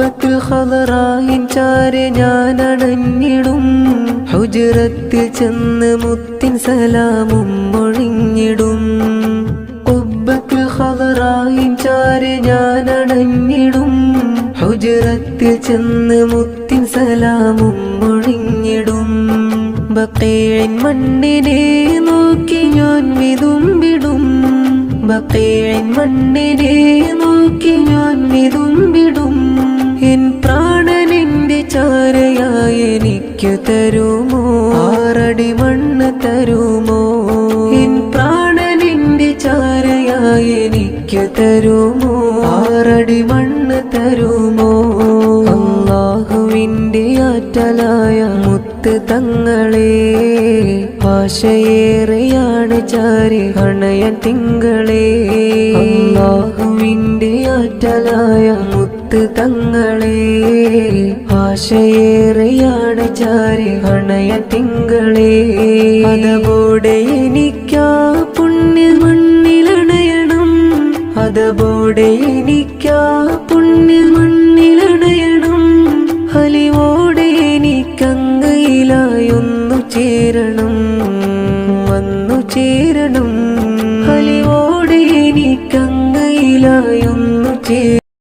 ഖുബ്ബത്തുൽ ഖദറായിൻ ചാരെ ഞാൻ അണഞ്ഞിടും. ഹുജ്റത്തിൽ ചെന്ന് മുത്തിൻ സലാമും മൊഴിഞ്ഞിടും. ഖുബ്ബത്തുൽ ഖദറായിൻ ചാരെ ഞാൻ അണഞ്ഞിടും. ഹുജ്റത്തിൽ ചെന്ന് മുത്തിൻ സലാമും മൊഴിഞ്ഞിടും. ബഖീഇൻ മണ്ണിനെ നോക്കി ഞാൻ വിതുമ്പിടും. ബഖീഇൻ മണ്ണിനെ നോക്കി ഞാൻ വിതുമ്പിടും. എൻ പ്രാണനിന്റെ ചാരയായി എനിക്കു തരുമോ? 6 അടി മണ്ണ് തരുമോ? എൻ പ്രാണനിന്റെ ചാരയായി എനിക്കു തരുമോ? 6 അടി മണ്ണ് തരുമോ? അല്ലാഹുവിന്റെ ആറ്റലായ മുത്ത് തങ്ങളെ, ആശയേറെയാണ് ചാരി അണയാൻ തിങ്കളെ. അല്ലാഹുവിന്റെ ആറ്റലായ മുത്ത് തങ്ങളെ, ആശയേറെയാണ് ചാരി അണയാൻ തിങ്കളെ. അതബോടെ എനിക്കാ പുണ്യ മണ്ണിലണയണം. അതബോടെ എനിക്കാ പുണ്യ മണ്ണിലണയണം. ഹലിവോടെ എനിക്കങ്ങയിലായൊന്നു ചേരണം, വന്നു ചേരണം. ഹലിവോടെ എനിക്കങ്ങയിലായൊന്നു ചേരണം.